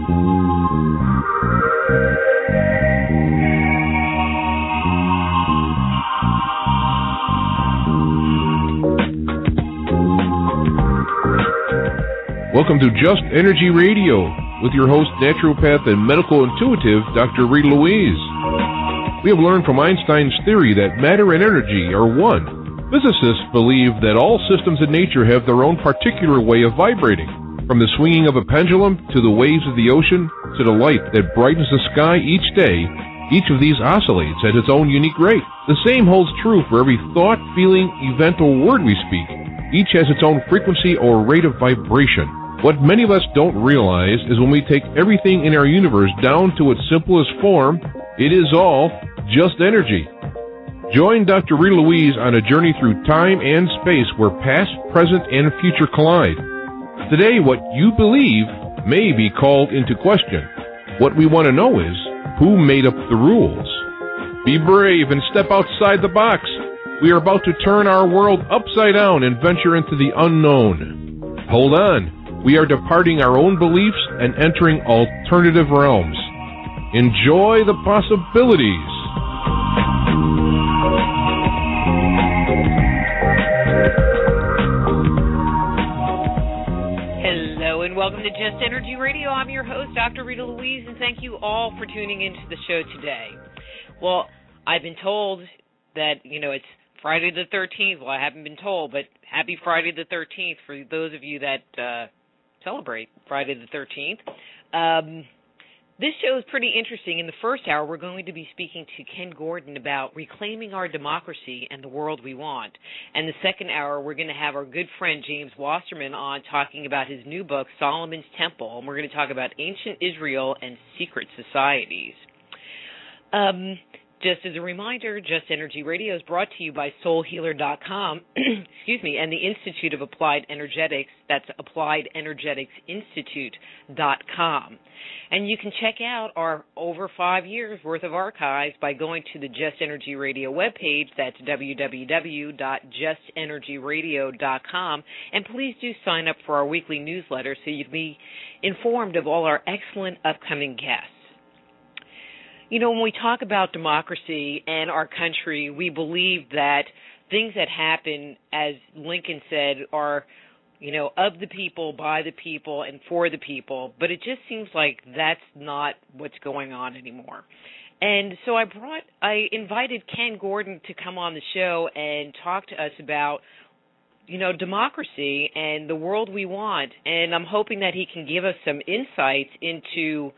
Welcome to Just Energy Radio with your host, naturopath and medical intuitive, Dr. Rita Louise. We have learned from Einstein's theory that matter and energy are one. Physicists believe that all systems in nature have their own particular way of vibrating, from the swinging of a pendulum to the waves of the ocean to the light that brightens the sky each day. Each of these oscillates at its own unique rate. The same holds true for every thought, feeling, event, or word we speak. Each has its own frequency or rate of vibration. What many of us don't realize is when we take everything in our universe down to its simplest form, it is all just energy. Join Dr. Rita Louise on a journey through time and space where past, present, and future collide. Today, what you believe may be called into question. What we want to know is, who made up the rules? Be brave and step outside the box. We are about to turn our world upside down and venture into the unknown. Hold on. We are departing our own beliefs and entering alternative realms. Enjoy the possibilities. Hello and welcome to Just Energy Radio. I'm your host, Dr. Rita Louise, and thank you all for tuning into the show today. Well, I've been told that, it's Friday the 13th. Well, I haven't been told, but happy Friday the 13th for those of you that celebrate Friday the 13th. This show is pretty interesting. In the first hour, we're going to be speaking to Ken Gordon about reclaiming our democracy and the world we want. And the second hour, we're going to have our good friend James Wasserman on talking about his new book, Solomon's Temple, and we're going to talk about ancient Israel and secret societies. Just as a reminder, Just Energy Radio is brought to you by SoulHealer.com, and the Institute of Applied Energetics. That's AppliedEnergeticsInstitute.com. And you can check out our over 5 years' worth of archives by going to the Just Energy Radio webpage. That's www.justenergyradio.com. And please do sign up for our weekly newsletter so you can be informed of all our excellent upcoming guests. When we talk about democracy and our country, we believe that things that happen, as Lincoln said, are, of the people, by the people, and for the people. But it just seems like that's not what's going on anymore. And so I invited Ken Gordon to come on the show and talk to us about, democracy and the world we want. And I'm hoping that he can give us some insights into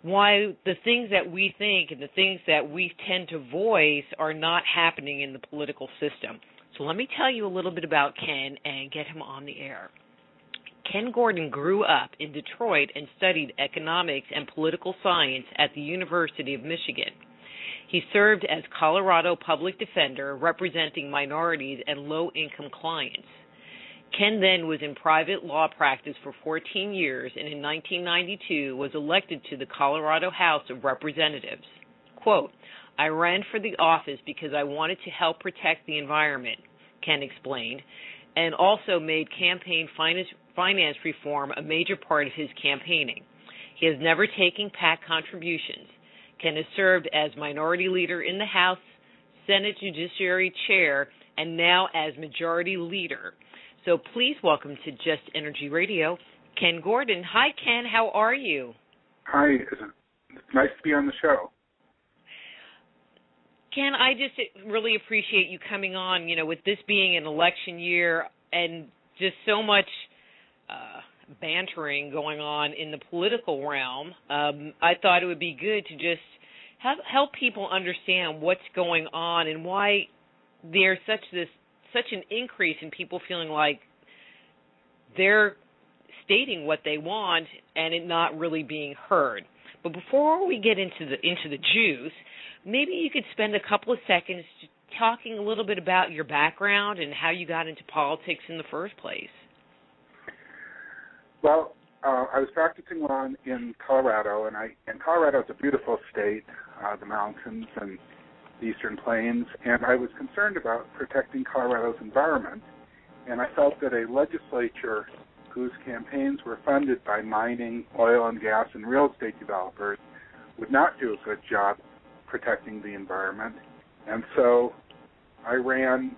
why the things that we think and the things that we tend to voice are not happening in the political system. So let me tell you a little bit about Ken and get him on the air. Ken Gordon grew up in Detroit and studied economics and political science at the University of Michigan. He served as Colorado Public Defender representing minorities and low-income clients. Ken then was in private law practice for 14 years and in 1992 was elected to the Colorado House of Representatives. Quote, "I ran for the office because I wanted to help protect the environment," Ken explained, and also made campaign finance reform a major part of his campaigning. He has never taken PAC contributions. Ken has served as minority leader in the House, Senate Judiciary Chair, and now as majority leader. So please welcome to Just Energy Radio, Ken Gordon. Hi, Ken. How are you? Hi. It's nice to be on the show. Ken, I just really appreciate you coming on, with this being an election year and just so much bantering going on in the political realm. I thought it would be good to just help people understand what's going on and why there's such an increase in people feeling like they're stating what they want and it not really being heard. But before we get into the juice, maybe you could spend a couple of seconds talking a little bit about your background and how you got into politics in the first place. Well, I was practicing law in Colorado, and Colorado is a beautiful state, the mountains and the Eastern Plains, and I was concerned about protecting Colorado's environment, and I felt that a legislature whose campaigns were funded by mining, oil and gas, and real estate developers would not do a good job protecting the environment. And so I ran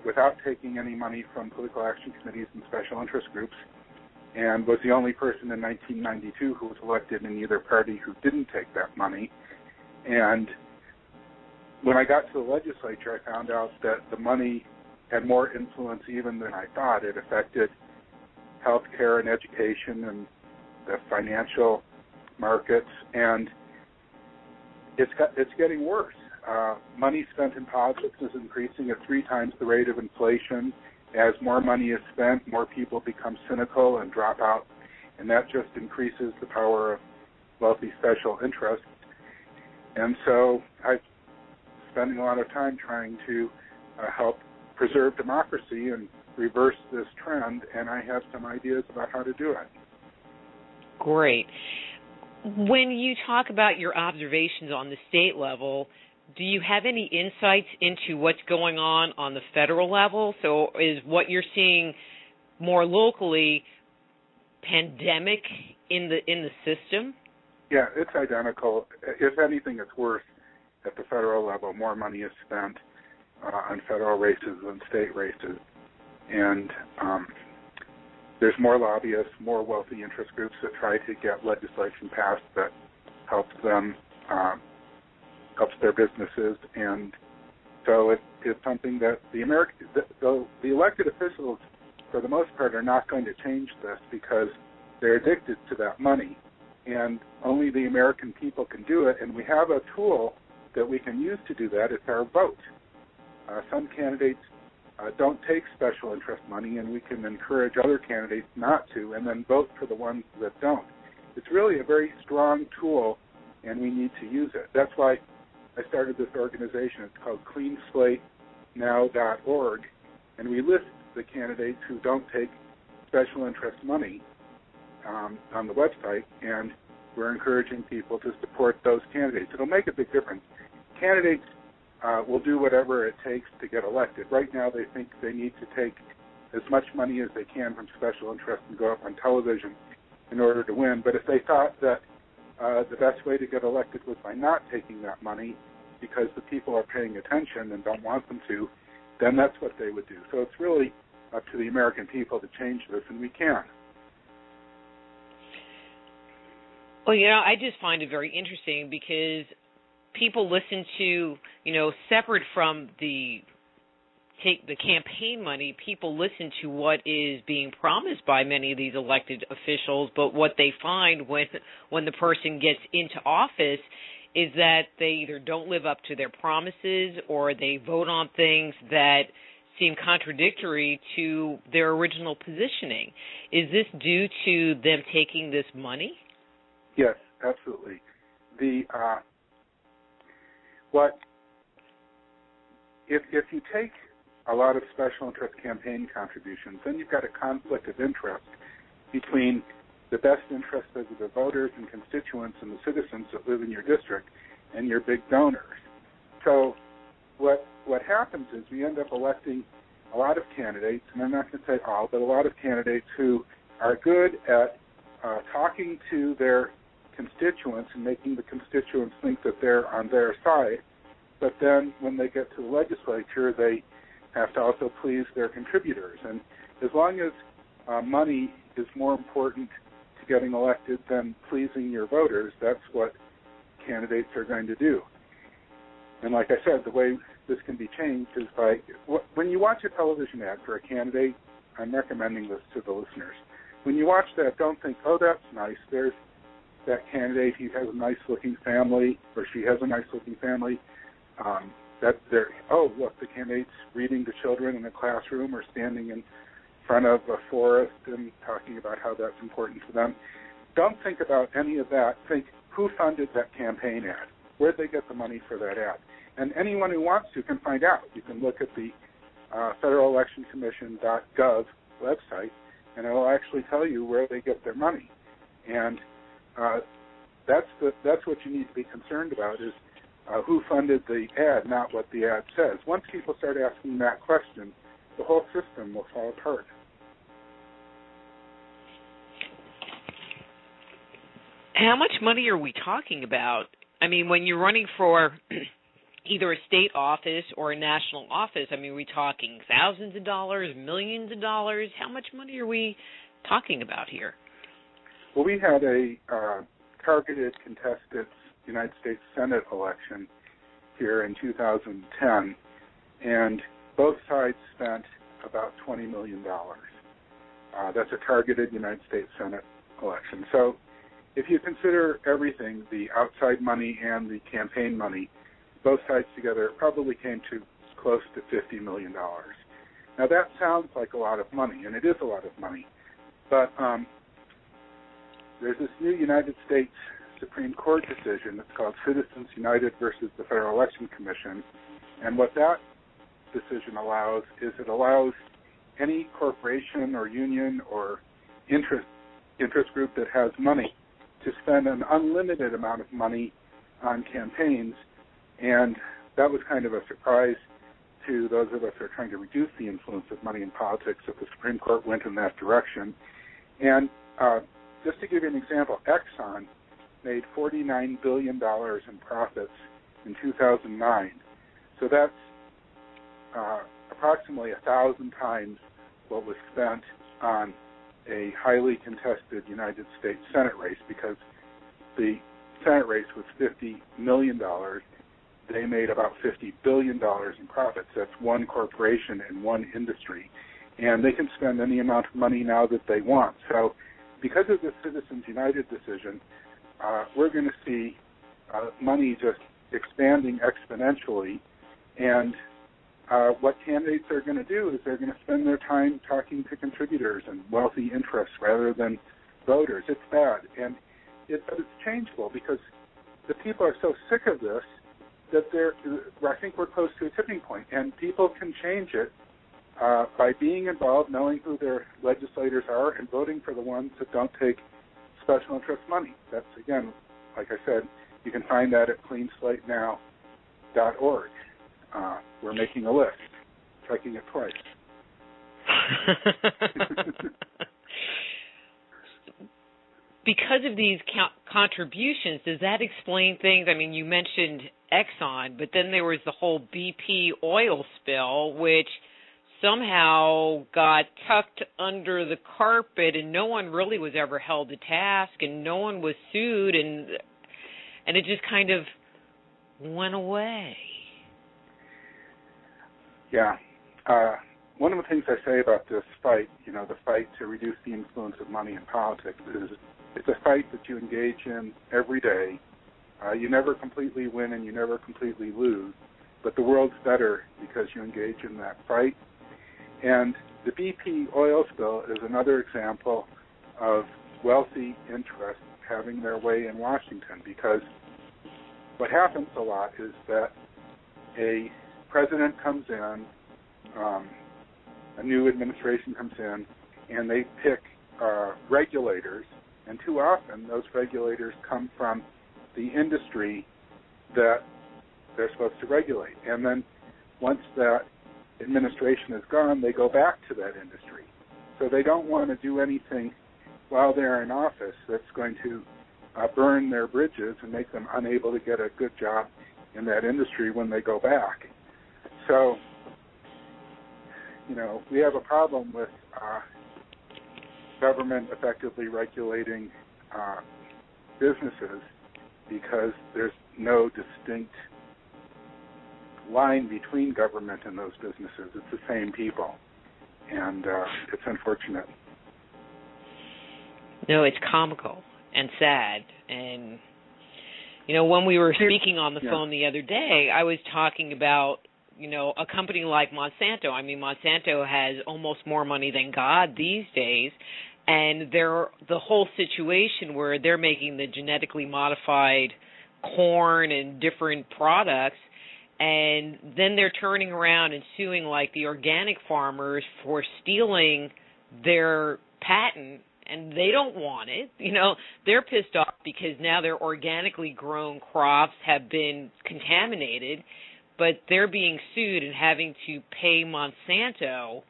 without taking any money from political action committees and special interest groups, and was the only person in 1992 who was elected in either party who didn't take that money. And when I got to the legislature, I found out that the money had more influence even than I thought. It affected health care and education and the financial markets, and it's getting worse. Money spent in politics is increasing at 3 times the rate of inflation. As more money is spent, more people become cynical and drop out, and that just increases the power of wealthy special interests. And so I'm spending a lot of time trying to help preserve democracy and reverse this trend, and I have some ideas about how to do it. Great. When you talk about your observations on the state level, do you have any insights into what's going on the federal level? So is what you're seeing more locally pandemic in the system? Yeah, it's identical. If anything, it's worse at the federal level. More money is spent on federal races than state races. And there's more lobbyists, more wealthy interest groups that try to get legislation passed that helps them, helps their businesses. And so it's something that the elected officials, for the most part, are not going to change this because they're addicted to that money. And only the American people can do it, and we have a tool that we can use to do that. It's our vote. Some candidates don't take special interest money, and we can encourage other candidates not to, and then vote for the ones that don't. It's really a very strong tool, and we need to use it. That's why I started this organization. It's called CleanSlateNow.org, and we list the candidates who don't take special interest money on the website, and we're encouraging people to support those candidates. It'll make a big difference. Candidates will do whatever it takes to get elected. Right now they think they need to take as much money as they can from special interest and go up on television in order to win. But if they thought that the best way to get elected was by not taking that money because the people are paying attention and don't want them to, then that's what they would do. So it's really up to the American people to change this, and we can. Well, I just find it very interesting because people listen to, separate from the campaign money, people listen to what is being promised by many of these elected officials, but what they find when the person gets into office is that they either don't live up to their promises or they vote on things that seem contradictory to their original positioning. Is this due to them taking this money? Yes, absolutely. If you take a lot of special interest campaign contributions, then you've got a conflict of interest between the best interests of the voters and constituents and the citizens that live in your district and your big donors. So what happens is we end up electing a lot of candidates, and I'm not going to say all, but a lot of candidates who are good at talking to their constituents and making the constituents think that they're on their side, but then when they get to the legislature, they have to also please their contributors. And as long as money is more important to getting elected than pleasing your voters, that's what candidates are going to do. And like I said, the way this can be changed is by, when you watch a television ad for a candidate, I'm recommending this to the listeners. When you watch that, don't think, oh, that's nice. There's that candidate, he has a nice-looking family, or she has a nice-looking family. Oh, look, the candidate's reading to children in a classroom or standing in front of a forest and talking about how that's important to them. Don't think about any of that. Think, who funded that campaign ad? Where did they get the money for that ad? And anyone who wants to can find out. You can look at the federalelectioncommission.gov website, and it will actually tell you where they get their money. And that's what you need to be concerned about is who funded the ad, not what the ad says. Once people start asking that question, the whole system will fall apart. How much money are we talking about? I mean, when you're running for either a state office or a national office, I mean, are we talking thousands of dollars, millions of dollars? How much money are we talking about here? Well, we had a targeted contested United States Senate election here in 2010, and both sides spent about $20 million. That's a targeted United States Senate election. So if you consider everything, the outside money and the campaign money, both sides together, it probably came to close to $50 million. Now, that sounds like a lot of money, and it is a lot of money, but there's this new United States Supreme Court decision that's called Citizens United versus the Federal Election Commission, and what that decision allows is it allows any corporation or union or interest group that has money to spend an unlimited amount of money on campaigns, and that was kind of a surprise to those of us who are trying to reduce the influence of money in politics that the Supreme Court went in that direction. And just to give you an example, Exxon made $49 billion in profits in 2009. So that's approximately 1,000 times what was spent on a highly contested United States Senate race, because the Senate race was $50 million. They made about $50 billion in profits. That's one corporation in one industry. And they can spend any amount of money now that they want. So because of the Citizens United decision, we're going to see money just expanding exponentially. And what candidates are going to do is they're going to spend their time talking to contributors and wealthy interests rather than voters. It's bad. But it's changeable, because the people are so sick of this that I think we're close to a tipping point. And people can change it by being involved, knowing who their legislators are, and voting for the ones that don't take special interest money. That's, again, like I said, you can find that at cleanslatenow.org. We're making a list, checking it twice. Because of these contributions, does that explain things? I mean, you mentioned Exxon, but then there was the whole BP oil spill, which somehow got tucked under the carpet, and no one really was ever held to task, and no one was sued, and it just kind of went away. Yeah. One of the things I say about this fight, the fight to reduce the influence of money in politics, is it's a fight that you engage in every day. You never completely win and you never completely lose, but the world's better because you engage in that fight. And the BP oil spill is another example of wealthy interests having their way in Washington, because what happens a lot is that a president comes in, a new administration comes in, and they pick regulators, and too often those regulators come from the industry that they're supposed to regulate. And then once that administration is gone, they go back to that industry. So they don't want to do anything while they're in office that's going to burn their bridges and make them unable to get a good job in that industry when they go back. So, we have a problem with government effectively regulating businesses because there's no distinct line between government and those businesses. It's the same people, and it's unfortunate. No, it's comical and sad. And, when we were speaking on the phone the other day, I was talking about, a company like Monsanto. I mean, Monsanto has almost more money than God these days, and the whole situation where they're making the genetically modified corn and different products, and then they're turning around and suing like the organic farmers for stealing their patent, and they don't want it. They're pissed off because now their organically grown crops have been contaminated, but they're being sued and having to pay Monsanto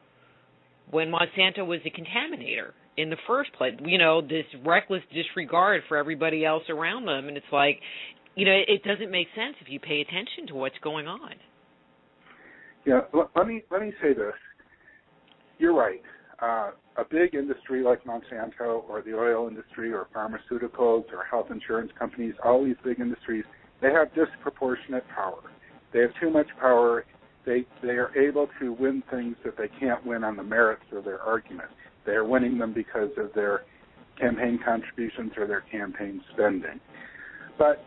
when Monsanto was the contaminator. in the first place. This reckless disregard for everybody else around them, and it's like, it doesn't make sense if you pay attention to what's going on. Yeah, let me say this. You're right. A big industry like Monsanto or the oil industry or pharmaceuticals or health insurance companies, all these big industries, they have disproportionate power. They have too much power. They are able to win things that they can't win on the merits of their argument. They are winning them because of their campaign contributions or their campaign spending. But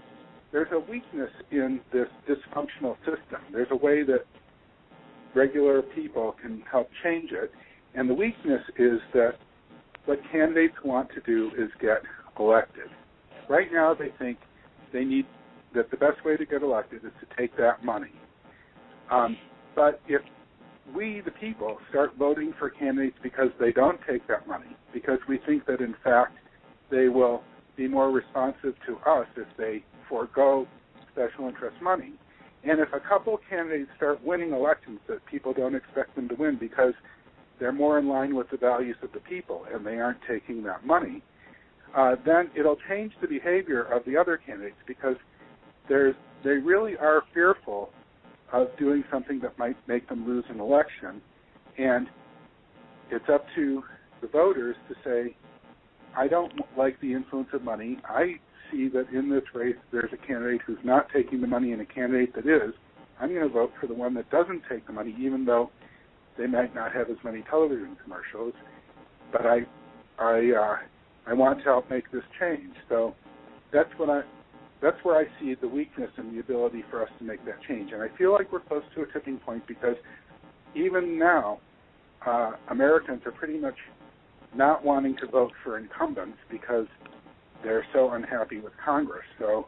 there's a weakness in this dysfunctional system. There's a way that regular people can help change it. And the weakness is that what candidates want to do is get elected. Right now they think that the best way to get elected is to take that money. But if we, the people, start voting for candidates because they don't take that money, because we think that, in fact, they will be more responsive to us if they forego special interest money, and if a couple candidates start winning elections that people don't expect them to win because they're more in line with the values of the people and they aren't taking that money, then it'll change the behavior of the other candidates because they really are fearful of doing something that might make them lose an election. And it's up to the voters to say, I don't like the influence of money. I see that in this race there's a candidate who's not taking the money and a candidate that is. I'm going to vote for the one that doesn't take the money, even though they might not have as many television commercials. But I want to help make this change. So that's where I see the weakness in the ability for us to make that change. And I feel like we're close to a tipping point because even now, Americans are pretty much not wanting to vote for incumbents because they're so unhappy with Congress. So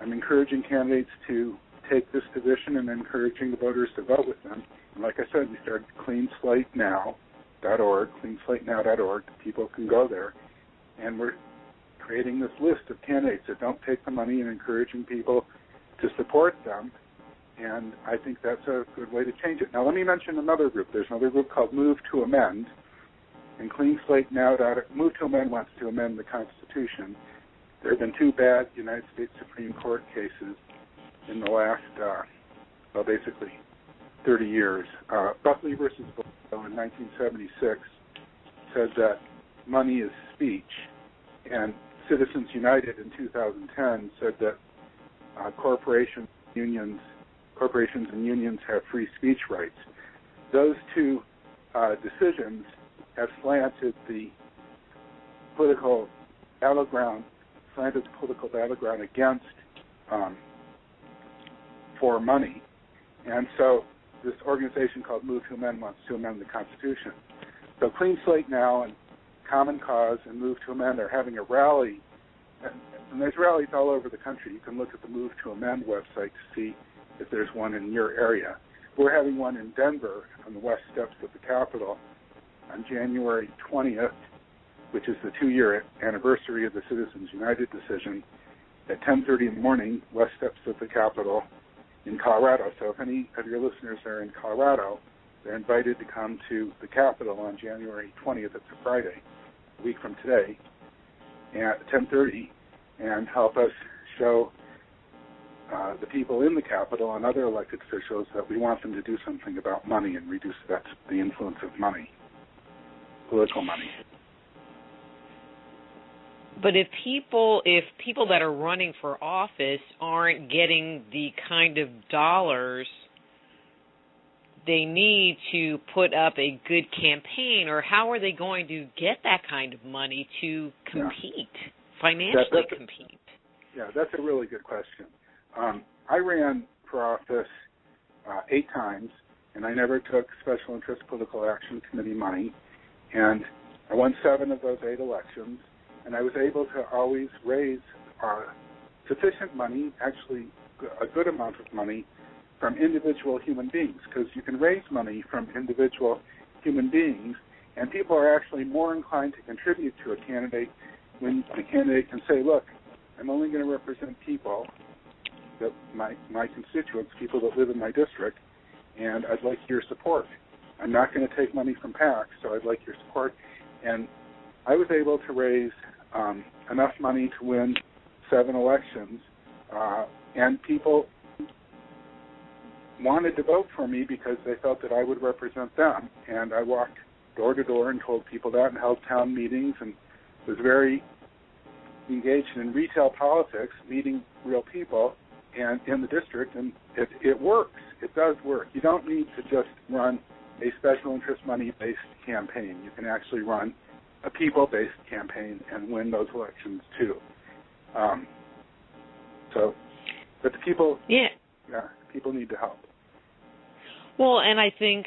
I'm encouraging candidates to take this position and encouraging the voters to vote with them. And like I said, we started cleanslateNow.org, cleanslateNow.org. People can go there. And we're creating this list of candidates that don't take the money and encouraging people to support them. And I think that's a good way to change it. Now, let me mention another group. There's another group called Move to Amend. And Move to Amend wants to amend the Constitution. There have been two bad United States Supreme Court cases in the last, basically 30 years. Buckley versus Boyle in 1976 said that money is speech, and Citizens United in 2010 said that corporations and unions have free speech rights. Those two decisions have slanted the political battleground against for money. And so this organization called Move to Amend wants to amend the Constitution. So Clean Slate Now and Common Cause and Move to Amend are having a rally, and there's rallies all over the country. You can look at the Move to Amend website to see if there's one in your area. We're having one in Denver on the west steps of the Capitol on January 20th, which is the 2-year anniversary of the Citizens United decision, at 10:30 in the morning, west steps of the Capitol in Colorado. So if any of your listeners are in Colorado, they're invited to come to the Capitol on January 20th. It's a Friday, a week from today, at 10:30, and help us show the people in the Capitol and other elected officials that we want them to do something about money and reduce the influence of money, political money. But if people that are running for office aren't getting the kind of dollars they need to put up a good campaign, or how are they going to get that kind of money to compete, financially compete? Yeah, that's a really good question. I ran for office 8 times, and I never took Special Interest Political Action Committee money, and I won 7 of those 8 elections, and I was able to always raise sufficient money, actually a good amount of money, from individual human beings, because you can raise money from individual human beings, and people are actually more inclined to contribute to a candidate when the candidate can say, look, I'm only going to represent people, that my constituents, people that live in my district, and I'd like your support. I'm not going to take money from PACs, so I'd like your support. And I was able to raise enough money to win 7 elections, and people wanted to vote for me because they felt that I would represent them. And I walked door to door and told people that and held town meetings and was very engaged in retail politics, meeting real people and in the district, and it works. It does work. You don't need to just run a special interest money-based campaign. You can actually run a people-based campaign and win those elections too. But the people, people need to help. Well, and I think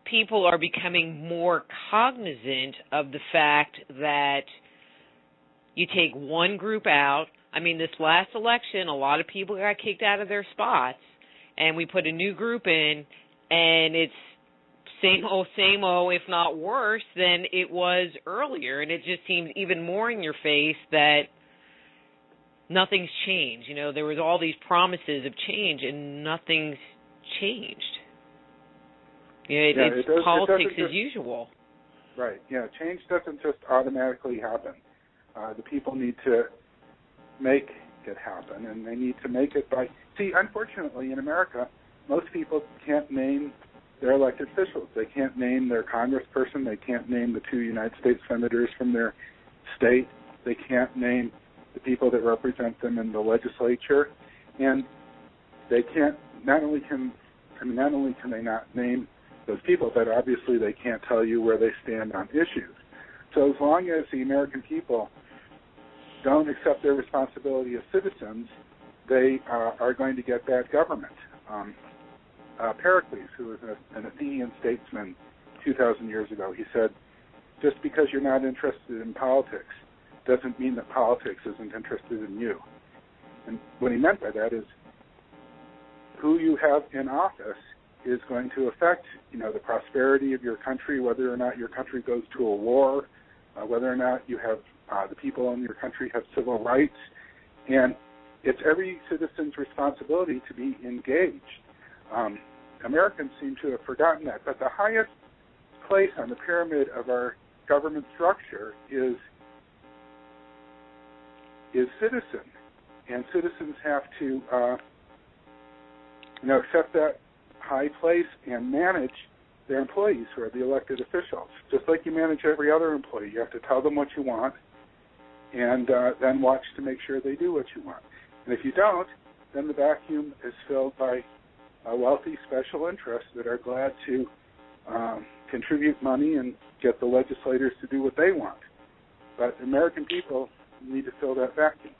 people are becoming more cognizant of the fact that you take one group out. I mean, this last election, a lot of people got kicked out of their spots, and we put a new group in, and it's same old, if not worse than it was earlier. And it just seems even more in your face that nothing's changed. You know, there was all these promises of change, and nothing's changed. It's politics as usual. Right. Yeah, change doesn't just automatically happen. The people need to make it happen, and they need to make it by... See, unfortunately, in America, most people can't name their elected officials. They can't name their congressperson. They can't name the 2 United States senators from their state. They can't name the people that represent them in the legislature. And they can't... Not only can they not name those people, but obviously they can't tell you where they stand on issues. So as long as the American people don't accept their responsibility as citizens, they are going to get bad government. Pericles, who was an Athenian statesman 2,000 years ago, he said, just because you're not interested in politics doesn't mean that politics isn't interested in you. And what he meant by that is who you have in office is going to affect, the prosperity of your country, whether or not your country goes to a war, whether or not you have the people in your country have civil rights, and it's every citizen's responsibility to be engaged. Americans seem to have forgotten that, but the highest place on the pyramid of our government structure is citizen, and citizens have to accept that high place and manage their employees who are the elected officials. Just like you manage every other employee, you have to tell them what you want and then watch to make sure they do what you want. And if you don't, then the vacuum is filled by wealthy special interests that are glad to contribute money and get the legislators to do what they want. But American people need to fill that vacuum.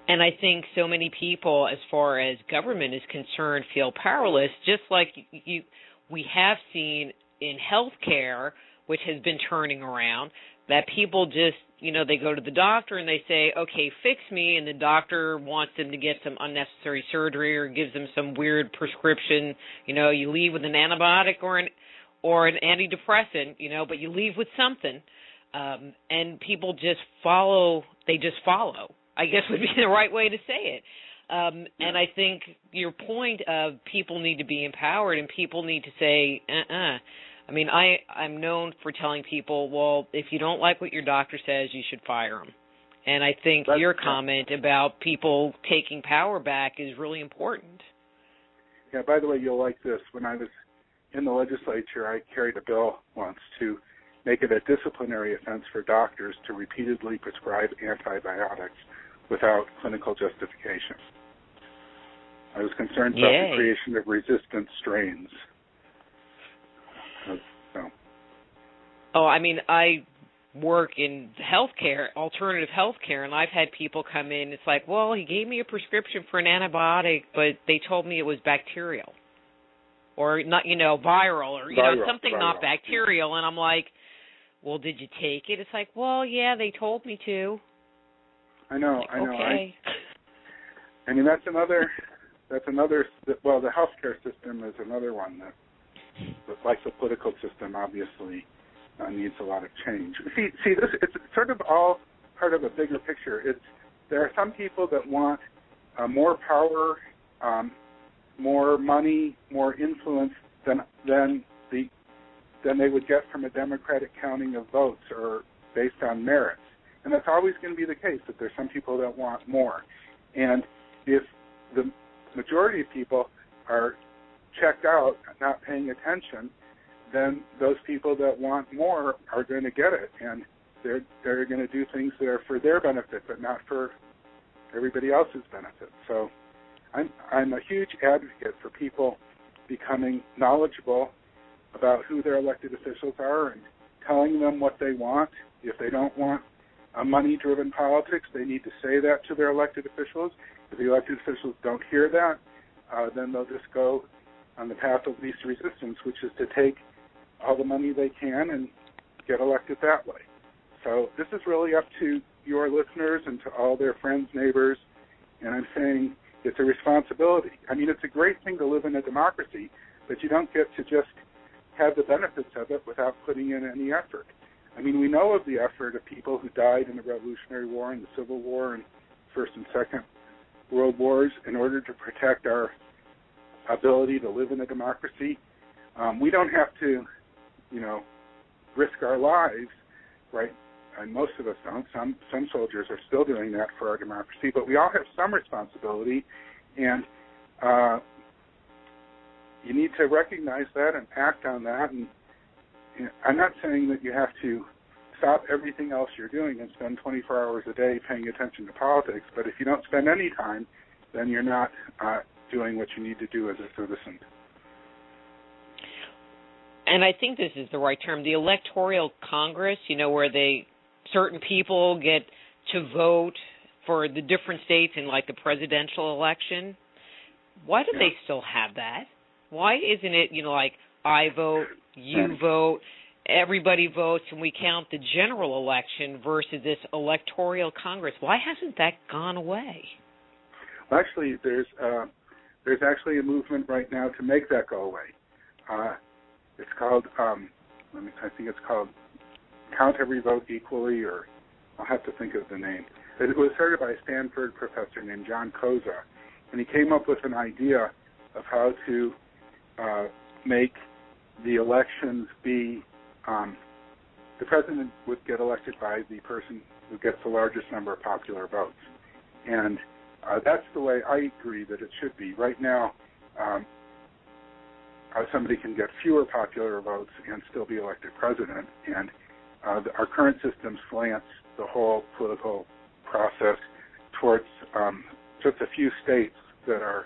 And I think so many people, as far as government is concerned, feel powerless, just like we have seen in healthcare, which has been turning around, that people just, they go to the doctor and they say, okay, fix me, and the doctor wants them to get some unnecessary surgery or gives them some weird prescription. You leave with an antibiotic or an antidepressant, but you leave with something. And people just follow, I guess would be the right way to say it. And I think your point of people need to be empowered and people need to say, I mean, I'm known for telling people, well, if you don't like what your doctor says, you should fire him. And I think your comment about people taking power back is really important. Yeah, by the way, you'll like this. When I was in the legislature, I carried a bill once to make it a disciplinary offense for doctors to repeatedly prescribe antibiotics without clinical justification. I was concerned about the creation of resistant strains. Oh, I mean, I work in healthcare, alternative healthcare, and I've had people come in. It's like, well, he gave me a prescription for an antibiotic, but they told me it was bacterial, or not, viral, or something viral, not bacterial. And I'm like, well, did you take it? It's like, well, yeah, they told me to. I know. Okay. I mean, that's another. Well, the healthcare system is another one that, like the political system, obviously needs a lot of change. See, this it's sort of all part of a bigger picture. There are some people that want more power, more money, more influence than the than they would get from a Democratic counting of votes or based on merits. And that's always going to be the case, that there's some people that want more. And if the majority of people are checked out, not paying attention, then those people that want more are going to get it. And they're going to do things that are for their benefit, but not for everybody else's benefit. So I'm a huge advocate for people becoming knowledgeable about who their elected officials are and telling them what they want. If they don't want a money-driven politics, they need to say that to their elected officials. If the elected officials don't hear that, then they'll just go on the path of least resistance, which is to take all the money they can and get elected that way. So this is really up to your listeners and to all their friends, neighbors, and I'm saying it's a responsibility. I mean, it's a great thing to live in a democracy, but you don't get to just have the benefits of it without putting in any effort. I mean, we know of the effort of people who died in the Revolutionary War and the Civil War and First and Second World Wars in order to protect our ability to live in a democracy. We don't have to, risk our lives, right? And most of us don't. Some soldiers are still doing that for our democracy, but we all have some responsibility, and you need to recognize that and act on that. And I'm not saying that you have to stop everything else you're doing and spend 24 hours a day paying attention to politics, but if you don't spend any time, then you're not doing what you need to do as a citizen. And I think this is the right term, the electoral Congress, where certain people get to vote for the different states in, like, the presidential election. Why do they still have that? Why isn't it, like, I vote, you vote, everybody votes, and we count the general election versus this electoral Congress? Why hasn't that gone away? Well, actually, there's actually a movement right now to make that go away. It's called, I think it's called Count Every Vote Equally, or I'll have to think of the name. It was started by a Stanford professor named John Koza, and he came up with an idea of how to make the elections be, the president would get elected by the person who gets the largest number of popular votes. And that's the way I agree that it should be. Right now, somebody can get fewer popular votes and still be elected president, and our current system slants the whole political process towards just a few states that are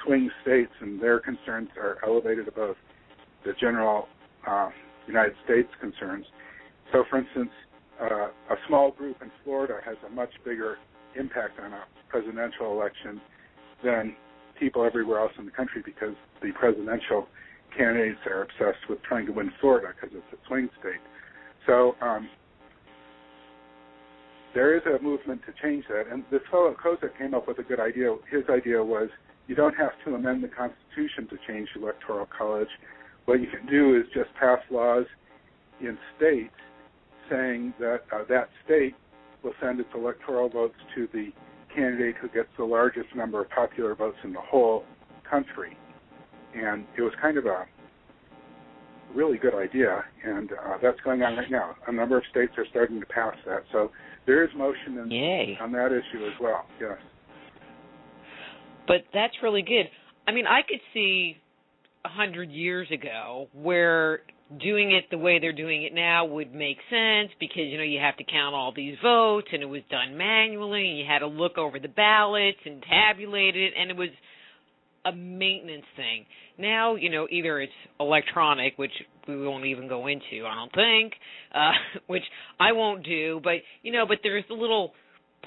swing states, and their concerns are elevated above the general United States concerns. So, for instance, a small group in Florida has a much bigger impact on a presidential election than people everywhere else in the country, because the presidential candidates are obsessed with trying to win Florida because it's a swing state. So there is a movement to change that, and this fellow Koza came up with a good idea. His idea was you don't have to amend the Constitution to change the Electoral College. What you can do is just pass laws in states saying that that state will send its electoral votes to the candidate who gets the largest number of popular votes in the whole country. And it was kind of a really good idea, and that's going on right now. A number of states are starting to pass that. So there is motion on that issue as well, yes. But that's really good. I mean, I could see 100 years ago where doing it the way they're doing it now would make sense because, you have to count all these votes, and it was done manually, and you had to look over the ballots and tabulate it, and it was a maintenance thing. Now, either it's electronic, which we won't even go into, I don't think, which I won't do, but there's the little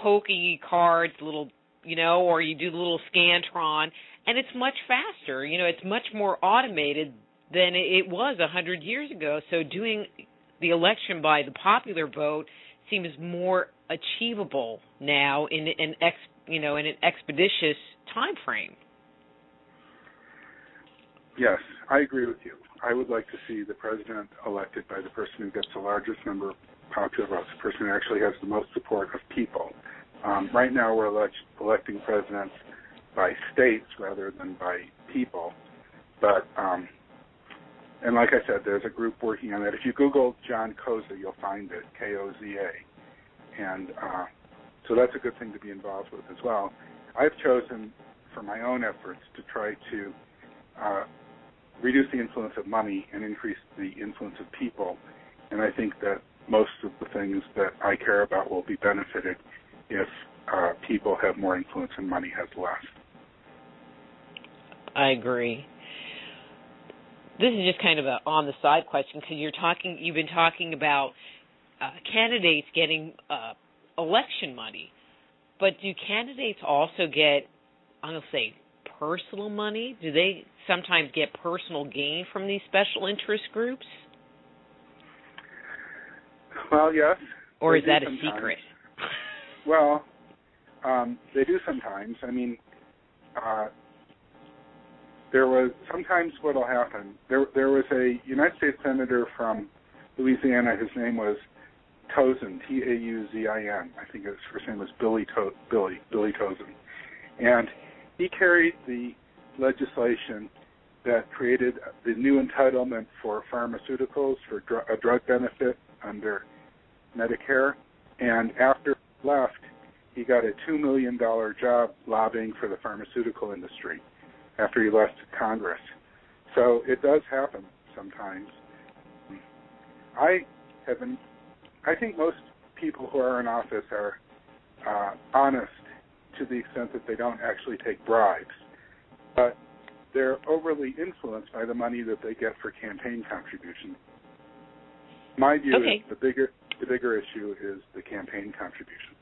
pokey cards, or you do the little Scantron, and it's much faster. It's much more automated than it was 100 years ago. So doing the election by the popular vote seems more achievable now in an expeditious time frame. Yes, I agree with you. I would like to see the president elected by the person who gets the largest number of popular votes, the person who actually has the most support of people. Right now we're electing presidents by states rather than by people. But And like I said, there's a group working on that. If you Google John Koza, you'll find it, Koza. And so that's a good thing to be involved with as well. I've chosen for my own efforts to try to reduce the influence of money and increase the influence of people. And I think that most of the things that I care about will be benefited if people have more influence and money has less. I agree. This is just kind of a on-the-side question because you've been talking about candidates getting election money, but do candidates also get, I'm going to say, personal money? Do they sometimes get personal gain from these special interest groups? Well, yes. Or is that a sometimes. secret? Well, they do sometimes. I mean, sometimes what will happen, there was a United States Senator from Louisiana, his name was Tauzin, Tauzin. I think his first name was Billy Tauzin. And he carried the legislation that created the new entitlement for pharmaceuticals for a drug benefit under Medicare. And after he left, he got a $2 million job lobbying for the pharmaceutical industry after he left Congress. So it does happen sometimes. I think most people who are in office are honest to the extent that they don't actually take bribes, but they're overly influenced by the money that they get for campaign contributions. My view is the bigger issue is the campaign contributions.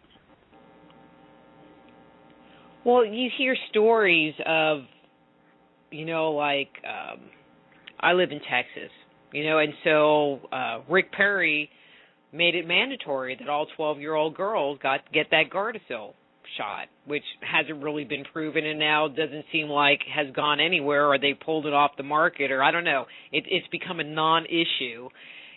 Well, you hear stories of, I live in Texas, and so Rick Perry made it mandatory that all 12-year-old girls get that Gardasil shot, which hasn't really been proven and now doesn't seem like has gone anywhere, or they pulled it off the market, or I don't know. It's become a non-issue.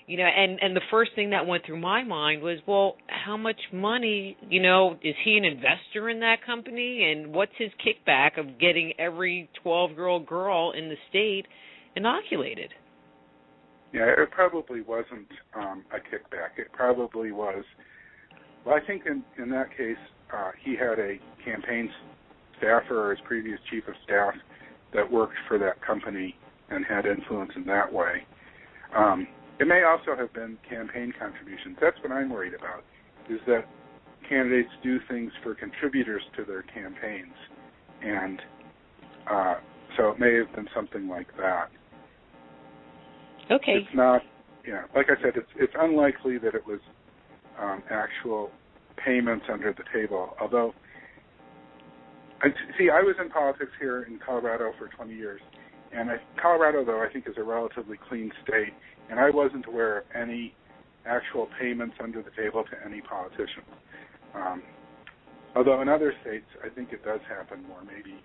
And the first thing that went through my mind was, well, how much money, is he an investor in that company? And what's his kickback of getting every 12-year-old girl in the state inoculated? Yeah, it probably wasn't a kickback. It probably was, well, I think in that case, he had a campaign staffer or his previous chief of staff that worked for that company and had influence in that way. It may also have been campaign contributions. That's what I'm worried about, is that candidates do things for contributors to their campaigns. And so it may have been something like that. Okay. It's not, like I said, it's unlikely that it was actual payments under the table, although, I was in politics here in Colorado for 20 years, and Colorado, though, I think is a relatively clean state, and I wasn't aware of any actual payments under the table to any politician. Although in other states, I think it does happen more. Maybe,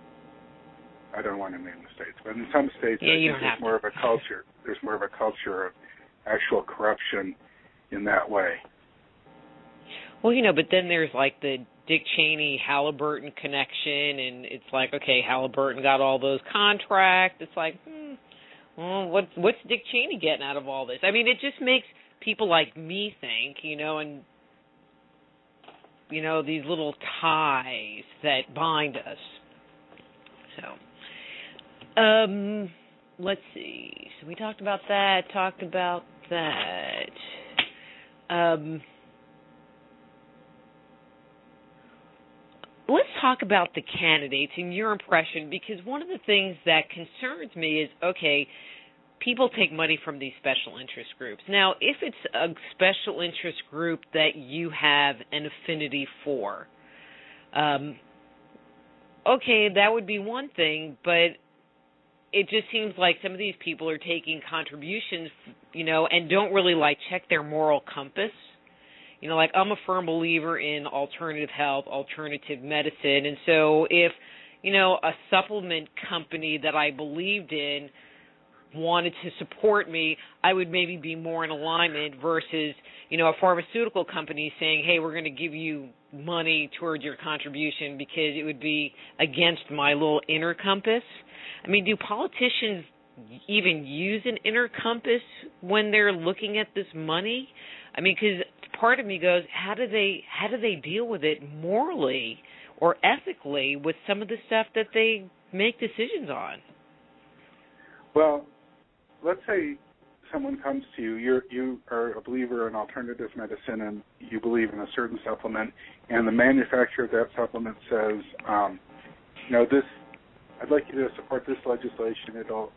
I don't want to name the states, but in some states, I think there's more of a culture. There's more of a culture of actual corruption in that way. Well, but then there's like the Dick Cheney-Halliburton connection, and it's like, okay, Halliburton got all those contracts. It's like, well, what's Dick Cheney getting out of all this? I mean, it just makes people like me think, and, these little ties that bind us. So, let's see. So we talked about that. Let's talk about the candidates and your impression, because one of the things that concerns me is, okay, people take money from these special interest groups. Now, if it's a special interest group that you have an affinity for, okay, that would be one thing, but it just seems like some of these people are taking contributions, and don't really, check their moral compass. I'm a firm believer in alternative health, alternative medicine, and so if, a supplement company that I believed in wanted to support me, I would maybe be more in alignment versus, a pharmaceutical company saying, hey, we're going to give you money towards your contribution because it would be against my little inner compass. I mean, do politicians even use an inner compass when they're looking at this money? I mean, because part of me goes, how do they deal with it morally or ethically with some of the stuff that they make decisions on? Well, let's say someone comes to you, you are a believer in alternative medicine and you believe in a certain supplement, and the manufacturer of that supplement says, I'd like you to support this legislation. It'll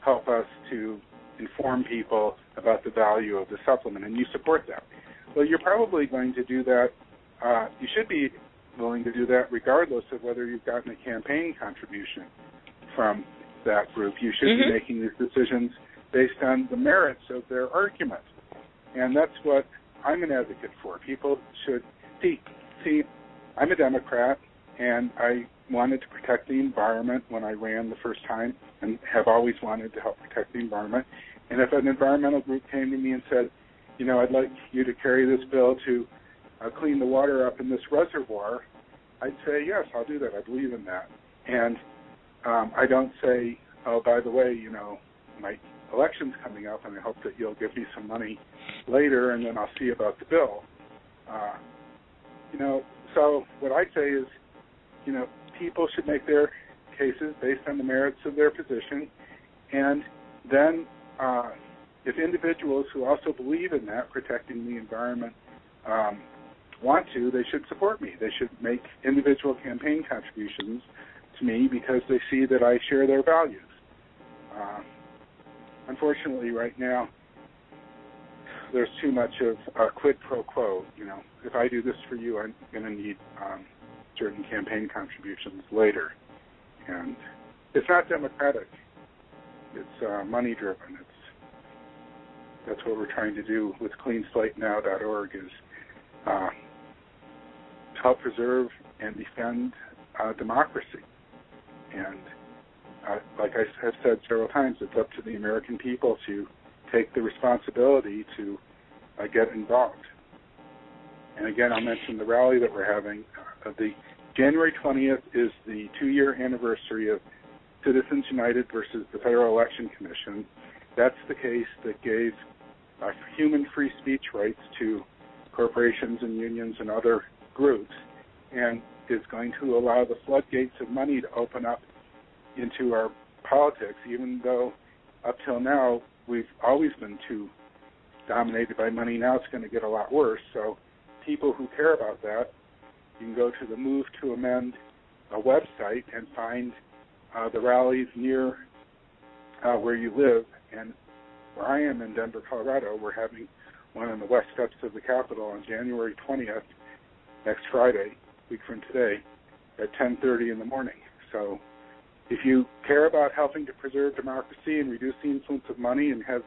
help us to inform people about the value of the supplement, and you support that. Well, you're probably going to do that. You should be willing to do that regardless of whether you've gotten a campaign contribution from that group. You should be making these decisions based on the merits of their argument. And that's what I'm an advocate for. People should see, I'm a Democrat, and I wanted to protect the environment when I ran the first time and have always wanted to help protect the environment. And if an environmental group came to me and said, I'd like you to carry this bill to clean the water up in this reservoir, I'd say, yes, I'll do that. I believe in that. And I don't say, oh, by the way, my election's coming up and I hope that you'll give me some money later and then I'll see about the bill. So what I say is, people should make their cases based on the merits of their position, and then if individuals who also believe in that, protecting the environment, want to, they should support me. They should make individual campaign contributions to me because they see that I share their values. Unfortunately, right now, there's too much of a quid pro quo. If I do this for you, I'm going to need certain campaign contributions later. And it's not democratic. It's money-driven. That's what we're trying to do with CleanSlateNow.org is help preserve and defend democracy. And like I have said several times, it's up to the American people to take the responsibility to get involved. And again, I'll mention the rally that we're having. The January 20th is the 2-year anniversary of Citizens United versus the Federal Election Commission. That's the case that gave human free speech rights to corporations and unions and other groups, and is going to allow the floodgates of money to open up into our politics, even though up till now we've always been too dominated by money. Now it's going to get a lot worse. So people who care about that, you can go to the Move to Amend website and find the rallies near where you live. And where I am in Denver, Colorado, we're having one on the west steps of the Capitol on January 20th, next Friday, a week from today, at 10:30 in the morning. So if you care about helping to preserve democracy and reduce the influence of money and have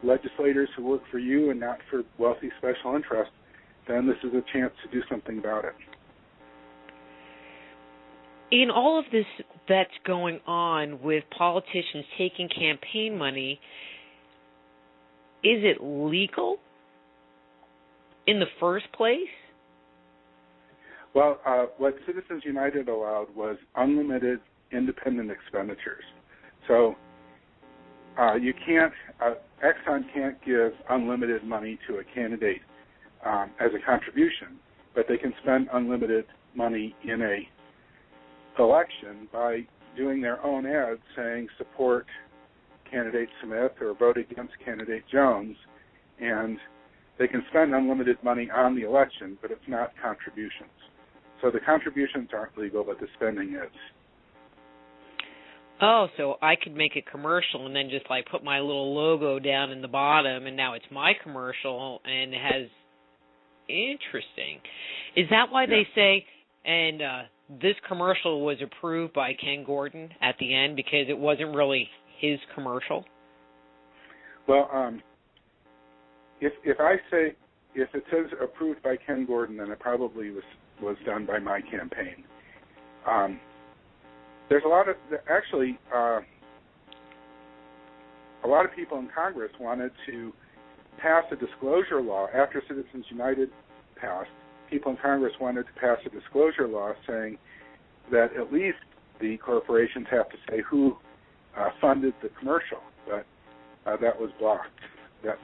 legislators who work for you and not for wealthy special interests, then this is a chance to do something about it. In all of this that's going on with politicians taking campaign money, is it legal in the first place? Well, what Citizens United allowed was unlimited independent expenditures. So you can't, Exxon can't give unlimited money to a candidate as a contribution, but they can spend unlimited money in a election by doing their own ads saying support candidate Smith or vote against candidate Jones, and they can spend unlimited money on the election, but it's not contributions. So the contributions aren't legal, but the spending is. Oh, so I could make a commercial and then just put my little logo down in the bottom, and now it's my commercial, and it has. Interesting. Is that why they say, and this commercial was approved by Ken Gordon at the end because it wasn't really his commercial? Well, if it says approved by Ken Gordon, then it probably was done by my campaign. There's a lot of people in Congress wanted to pass a disclosure law after Citizens United passed. People in Congress wanted to pass a disclosure law saying that at least the corporations have to say who funded the commercial, but that was blocked. That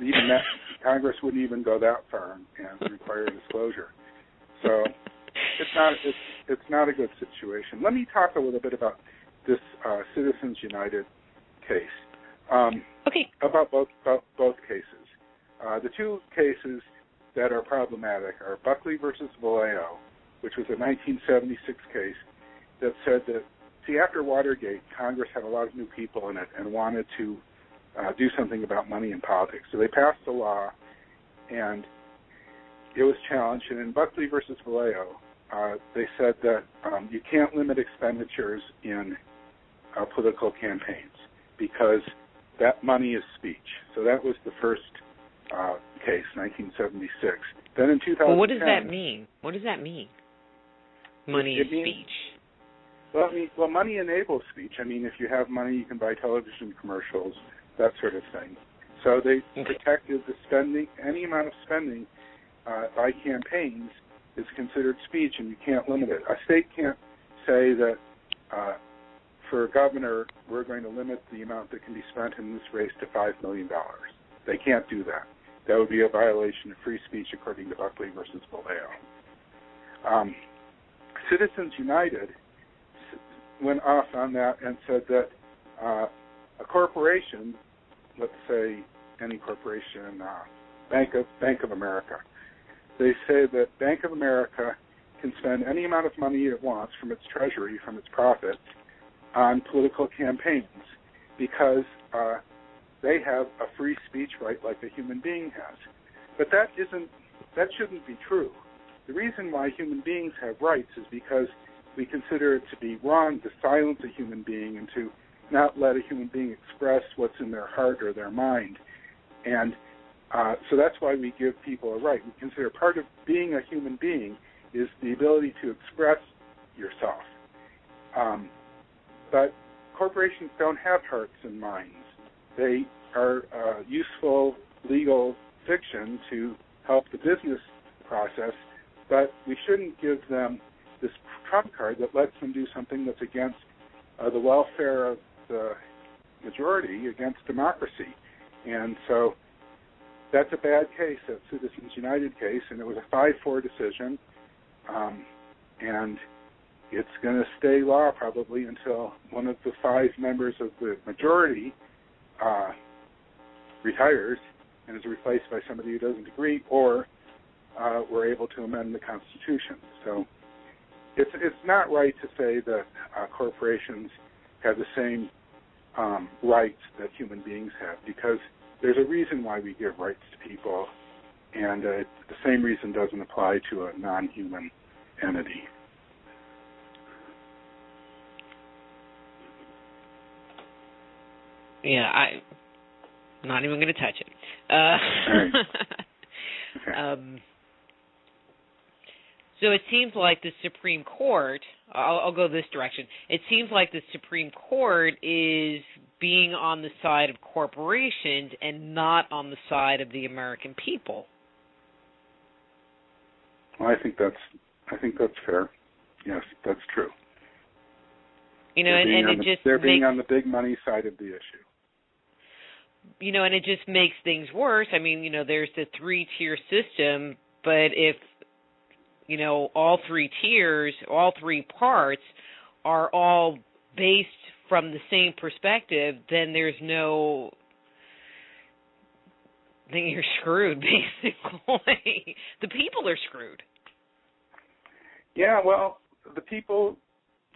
Congress wouldn't even go that far and require disclosure. So it's not a good situation. Let me talk a little bit about this Citizens United case. Okay. About both cases. The two cases that are problematic are Buckley versus Vallejo, which was a 1976 case that said that, after Watergate, Congress had a lot of new people in it and wanted to do something about money in politics. So they passed a law, and it was challenged. And in Buckley versus Vallejo, they said that you can't limit expenditures in political campaigns because that money is speech. So that was the first case, 1976. Then in 2010... Well, what does that mean? What does that mean? Money is speech. Well, money enables speech. I mean, if you have money, you can buy television commercials, that sort of thing. So they protected the spending. Any amount of spending by campaigns is considered speech, and you can't limit it. A state can't say that for a governor, we're going to limit the amount that can be spent in this race to $5 million. They can't do that. That would be a violation of free speech according to Buckley versus Vallejo. Citizens United went off on that and said that a corporation, let's say any corporation, Bank of America, they say that Bank of America can spend any amount of money it wants from its treasury, from its profits, on political campaigns because they have a free speech right like a human being has. But that shouldn't be true. The reason why human beings have rights is because we consider it to be wrong to silence a human being and to not let a human being express what's in their heart or their mind. And so that's why we give people a right. We consider part of being a human being is the ability to express yourself. But corporations don't have hearts and minds. They are useful legal fiction to help the business process, but we shouldn't give them this trump card that lets them do something that's against the welfare of the majority, against democracy. And so that's a bad case, that Citizens United case, and it was a 5-4 decision, and it's going to stay law probably until one of the 5 members of the majority retires and is replaced by somebody who doesn't agree, or we're able to amend the Constitution. So it's not right to say that corporations have the same rights that human beings have, because there's a reason why we give rights to people, and the same reason doesn't apply to a non-human entity. Yeah, I'm not even going to touch it. So it seems like the Supreme Court, I'll go this direction, it seems like the Supreme Court is being on the side of corporations and not on the side of the American people. Well, I think that's fair. Yes, that's true. You know, they're being on the big money side of the issue. You know, and it just makes things worse. I mean, you know, there's the 3-tier system, but if, you know, all 3 tiers, all 3 parts are all based from the same perspective, then there's no, then you're screwed, basically. The people are screwed. Yeah, well, the people,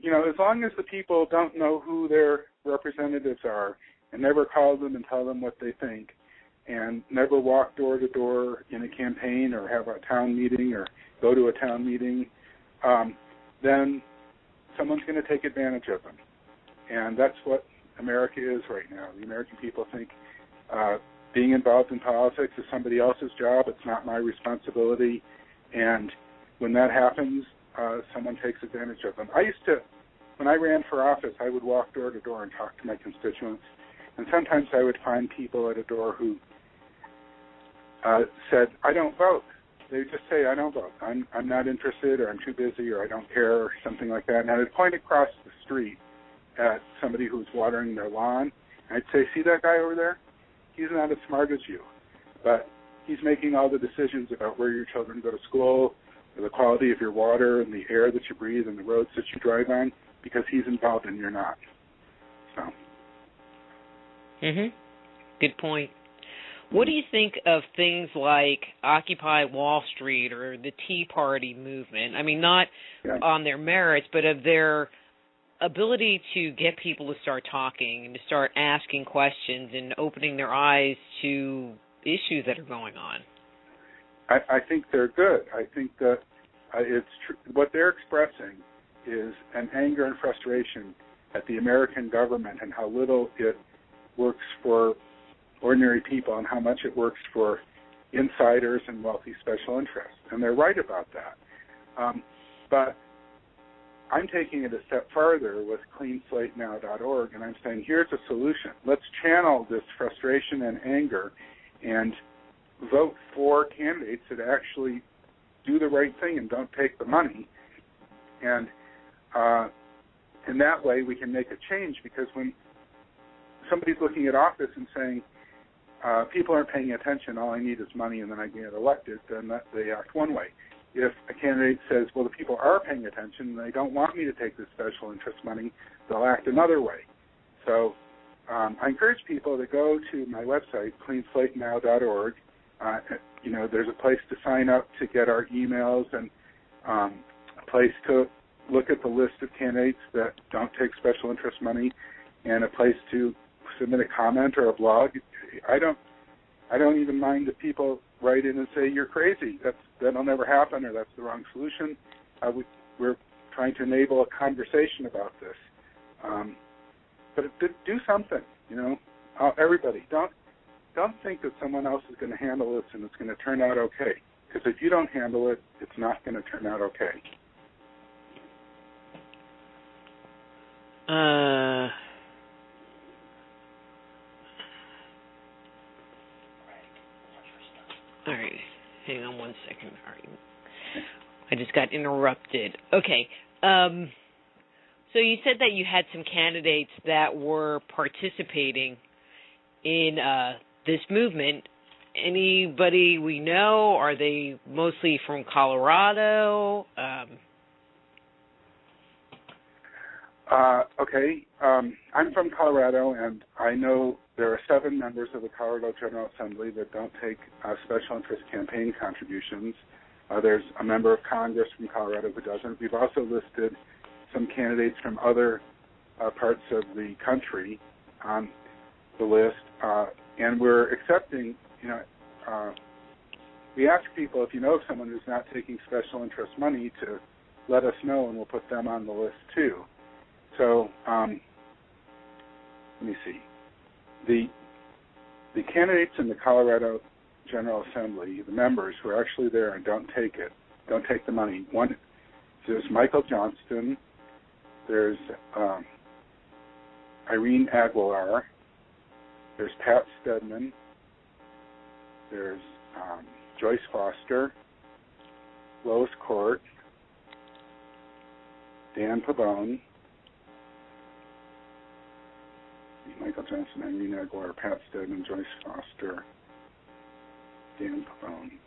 you know, as long as the people don't know who their representatives are and never call them and tell them what they think, and never walk door to door in a campaign or have a town meeting or go to a town meeting, then someone's going to take advantage of them. And that's what America is right now. The American people think being involved in politics is somebody else's job. It's not my responsibility. And when that happens, someone takes advantage of them. When I ran for office, I would walk door to door and talk to my constituents. And sometimes I would find people at a door who said, I don't vote. They would just say, I don't vote. I'm not interested, or I'm too busy, or I don't care, or something like that. And I would point across the street at somebody who's watering their lawn. I'd say, see that guy over there? He's not as smart as you, but he's making all the decisions about where your children go to school, or the quality of your water and the air that you breathe and the roads that you drive on, because he's involved and you're not. So. Good point. What do you think of things like Occupy Wall Street or the Tea Party movement? I mean, not on their merits, but of their ability to get people to start talking and to start asking questions and opening their eyes to issues that are going on. I think they're good. I think that it's what they're expressing is an anger and frustration at the American government and how little it works for ordinary people and how much it works for insiders and wealthy special interests. And they're right about that. But I'm taking it a step farther with cleanslatenow.org, and I'm saying here's a solution. Let's channel this frustration and anger and vote for candidates that actually do the right thing and don't take the money. And in that way, we can make a change, because when somebody's looking at office and saying, people aren't paying attention, all I need is money and then I can get elected, then they act one way. If a candidate says, well, the people are paying attention and they don't want me to take this special interest money, they'll act another way. So I encourage people to go to my website, cleanslatenow.org. There's a place to sign up to get our emails and a place to look at the list of candidates that don't take special interest money, and a place to submit a comment or a blog. I don't even mind if people write in and say you're crazy. That'll never happen, or that's the wrong solution. We're trying to enable a conversation about this. But do something. Everybody, don't think that someone else is going to handle this and it's going to turn out okay. Because if you don't handle it, it's not going to turn out okay. All right. Hang on one second. All right. I just got interrupted. Okay. So you said that you had some candidates that were participating in this movement. Anybody we know? Are they mostly from Colorado? Okay. I'm from Colorado, and I know there are 7 members of the Colorado General Assembly that don't take special interest campaign contributions. There's a member of Congress from Colorado who doesn't. We've also listed some candidates from other parts of the country on the list, and we're accepting, we ask people, if you know of someone who's not taking special interest money, to let us know, and we'll put them on the list too. So let me see. The candidates in the Colorado General Assembly, the members who are actually there and don't take the money. There's Michael Johnston, there's Irene Aguilar, there's Pat Stedman, there's Joyce Foster, Lois Court, Dan Pabone, Michael Johnson, Irene Aguilar, Pat Stedman, Joyce Foster, Dan Pabone. 3,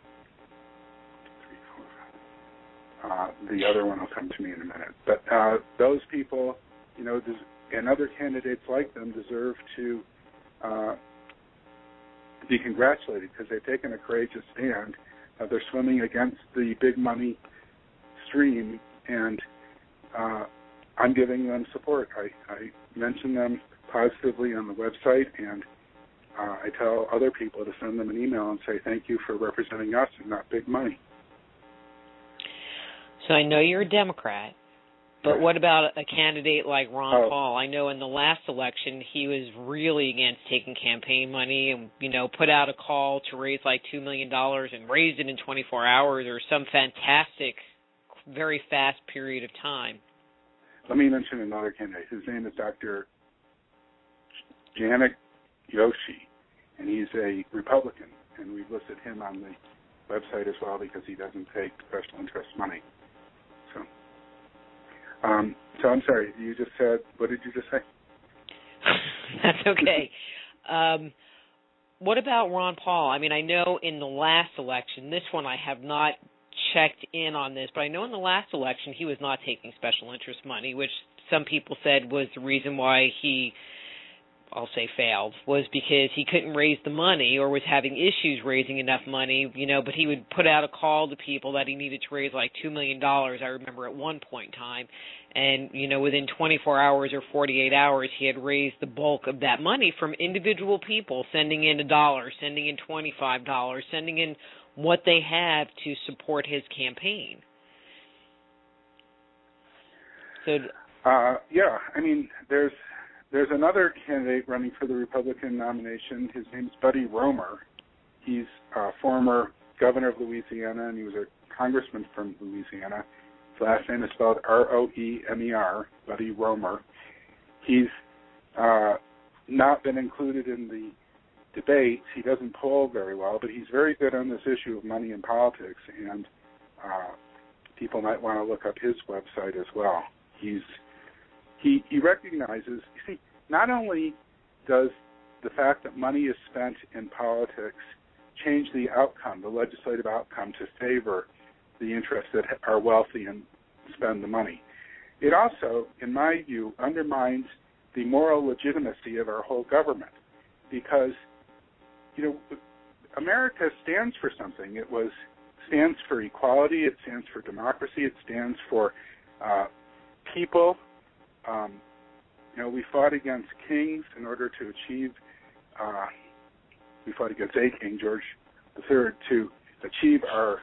4, 5. The other one will come to me in a minute. But those people, and other candidates like them deserve to be congratulated, because they've taken a courageous stand. They're swimming against the big money stream, and I'm giving them support. I mention them positively on the website, and I tell other people to send them an email and say thank you for representing us and not big money. So I know you're a Democrat, but what about a candidate like Ron Paul? I know in the last election he was really against taking campaign money and, put out a call to raise like $2 million and raised it in 24 hours or some fantastic, very fast period of time. Let me mention another candidate. His name is Dr. Janet Yoshi, and he's a Republican, and we've listed him on the website as well because he doesn't take special interest money. So I'm sorry, you just said, what did you just say? That's okay. What about Ron Paul? I mean, I know in the last election, this one I have not checked in on this, but I know in the last election he was not taking special interest money, which some people said was the reason why he, I'll say failed, was because he couldn't raise the money or was having issues raising enough money, but he would put out a call to people that he needed to raise like $2 million, I remember at one point in time. And, within 24 hours or 48 hours, he had raised the bulk of that money from individual people sending in $1, sending in $25, sending in what they have to support his campaign. So, yeah, I mean, there's another candidate running for the Republican nomination. His name's Buddy Roemer. He's a former governor of Louisiana, and he was a congressman from Louisiana. His last name is spelled R-O-E-M-E-R, Buddy Roemer. He's not been included in the debates. He doesn't poll very well, but he's very good on this issue of money in politics, and people might want to look up his website as well. He recognizes, you see, not only does the fact that money is spent in politics change the outcome, the legislative outcome, to favor the interests that are wealthy and spend the money, it also, in my view, undermines the moral legitimacy of our whole government, because, America stands for something. It stands for equality, it stands for democracy, it stands for people. We fought against kings in order to achieve, we fought against a king, George III, to achieve our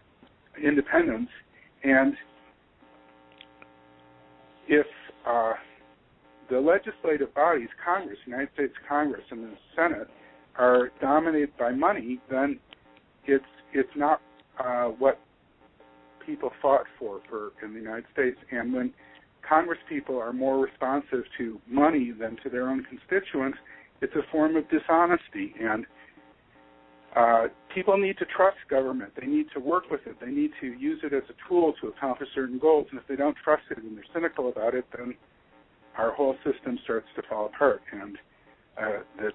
independence. And if the legislative bodies, Congress, United States Congress and the Senate, are dominated by money, then it's not what people fought for in the United States. And when Congress people are more responsive to money than to their own constituents, it's a form of dishonesty. And people need to trust government. They need to work with it. They need to use it as a tool to accomplish certain goals. And if they don't trust it and they're cynical about it, then our whole system starts to fall apart. And that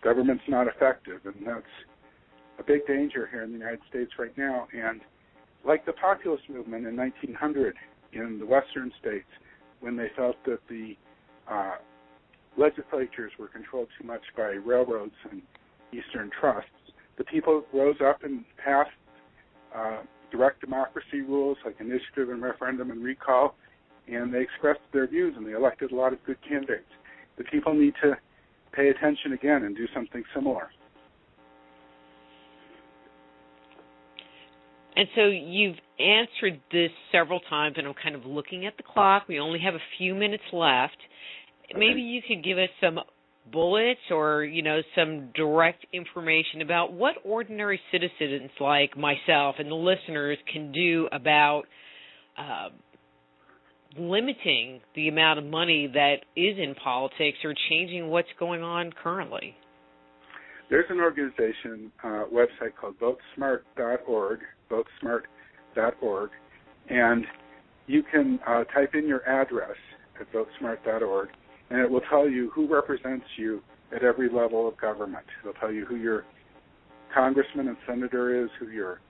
government's not effective. And that's a big danger here in the United States right now. And like the populist movement in 1900 in the western states, when they felt that the legislatures were controlled too much by railroads and Eastern trusts, the people rose up and passed direct democracy rules like initiative and referendum and recall, and they expressed their views and they elected a lot of good candidates. The people need to pay attention again and do something similar. And so you've answered this several times, and I'm kind of looking at the clock. We only have a few minutes left. Okay. Maybe you could give us some bullets or, some direct information about what ordinary citizens like myself and the listeners can do about limiting the amount of money that is in politics or changing what's going on currently. There's an organization website called votesmart.org, votesmart.org, and you can type in your address at votesmart.org, and it will tell you who represents you at every level of government. It'll tell you who your congressman and senator is, who your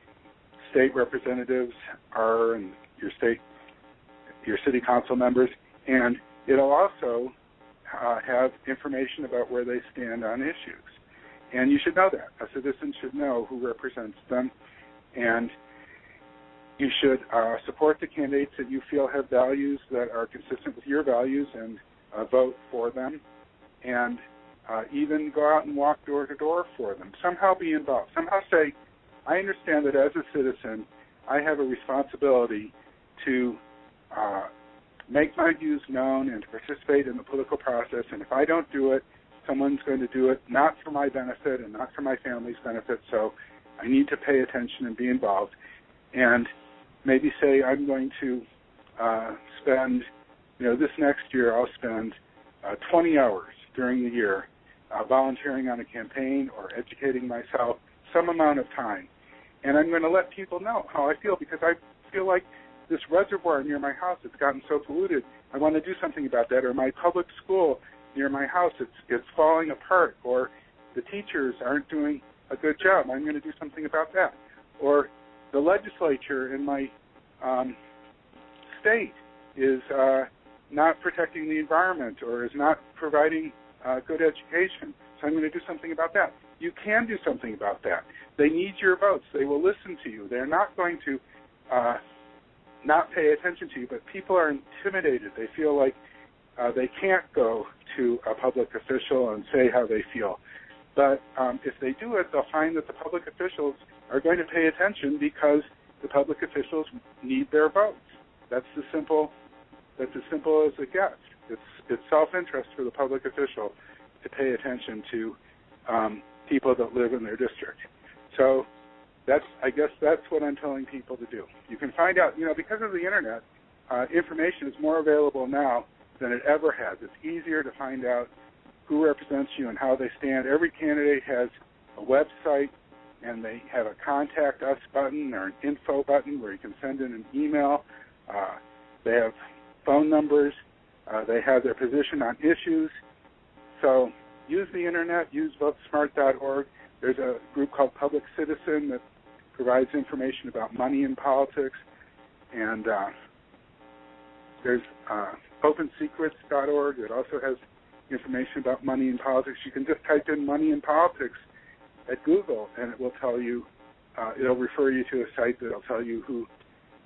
state representatives are, and your city council members, and it'll also have information about where they stand on issues. And you should know that. A citizen should know who represents them, and you should support the candidates that you feel have values that are consistent with your values and vote for them, and even go out and walk door to door for them. Somehow be involved. Somehow say, I understand that as a citizen, I have a responsibility to make my views known and to participate in the political process, and if I don't do it, someone's going to do it not for my benefit and not for my family's benefit, so I need to pay attention and be involved. And maybe say I'm going to spend, this next year I'll spend 20 hours during the year volunteering on a campaign or educating myself some amount of time. And I'm going to let people know how I feel, because I feel like this reservoir near my house, it's gotten so polluted. I want to do something about that. Or my public school near my house, it's falling apart. Or the teachers aren't doing a good job. I'm going to do something about that. Or the legislature in my state is not protecting the environment or is not providing good education. So I'm going to do something about that. You can do something about that. They need your votes. They will listen to you. They're not going to not pay attention to you, but people are intimidated. They feel like they can't go to a public official and say how they feel. But if they do it, they'll find that the public officials are going to pay attention because the public officials need their votes. That's as simple as it gets. It's self-interest for the public official to pay attention to people that live in their district. So I guess that's what I'm telling people to do. You can find out, because of the internet, information is more available now than it ever has. It's easier to find out who represents you and how they stand. Every candidate has a website, and they have a contact us button or an info button where you can send in an email. They have phone numbers. They have their position on issues. So use the internet, use votesmart.org. There's a group called Public Citizen that provides information about money in politics. And there's opensecrets.org that also has information about money in politics. You can just type in money in politics at Google, and it will tell you, it'll refer you to a site that will tell you who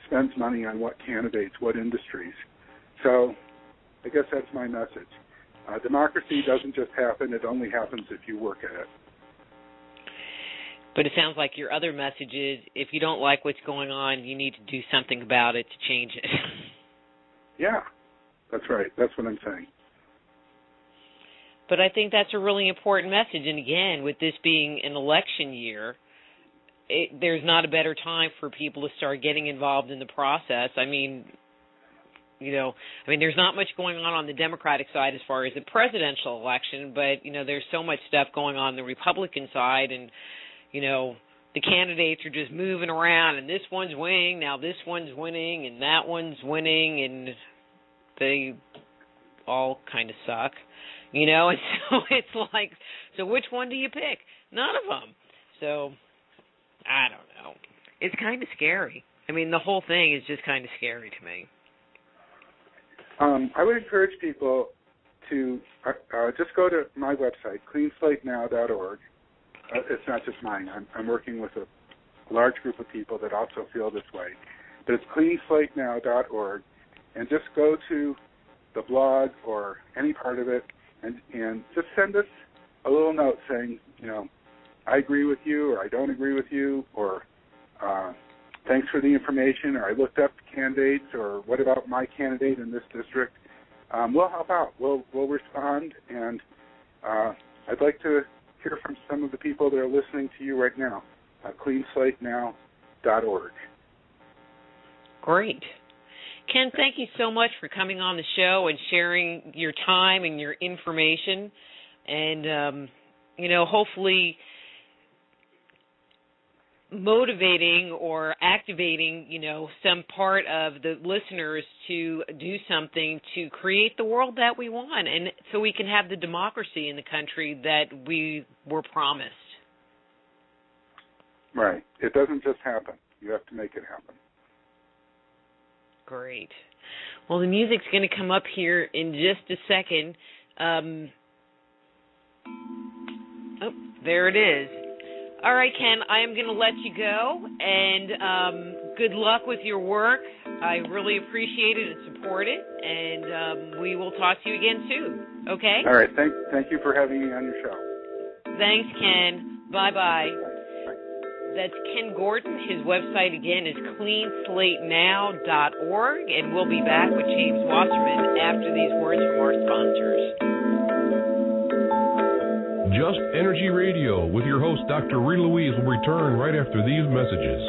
spends money on what candidates, what industries. So I guess that's my message. Democracy doesn't just happen. It only happens if you work at it. But it sounds like your other message is if you don't like what's going on, you need to do something about it to change it. Yeah, that's right. That's what I'm saying. But I think that's a really important message. And again, with this being an election year, there's not a better time for people to start getting involved in the process. I mean, there's not much going on the Democratic side as far as the presidential election, but, there's so much stuff going on the Republican side, and, the candidates are just moving around, and this one's winning, now this one's winning, and that one's winning, and they all kind of suck, and so it's like, so which one do you pick? None of them. So, I don't know. It's kind of scary. The whole thing is just kind of scary to me. I would encourage people to just go to my website, cleanslatenow.org. It's not just mine. I'm working with a large group of people that also feel this way. But it's cleanslatenow.org, and just go to the blog or any part of it and just send us a little note saying, I agree with you, or I don't agree with you, or thanks for the information, or I looked up candidates, or what about my candidate in this district? We'll help out. We'll respond, and I'd like to hear from some of the people that are listening to you right now. cleanslatenow.org. Great. Ken, thank you so much for coming on the show and sharing your time and your information, and hopefully motivating or activating, some part of the listeners to do something to create the world that we want, and so we can have the democracy in the country that we were promised. Right. It doesn't just happen. You have to make it happen. Great. Well, the music's going to come up here in just a second. There it is. All right, Ken, I am going to let you go, and good luck with your work. I really appreciate it and support it, and we will talk to you again soon, okay? All right. Thank you for having me on your show. Thanks, Ken. Bye-bye. Bye. That's Ken Gordon. His website, again, is cleanslatenow.org, and we'll be back with James Wasserman after these words from our sponsors. Just Energy Radio with your host, Dr. Rita Louise, will return right after these messages.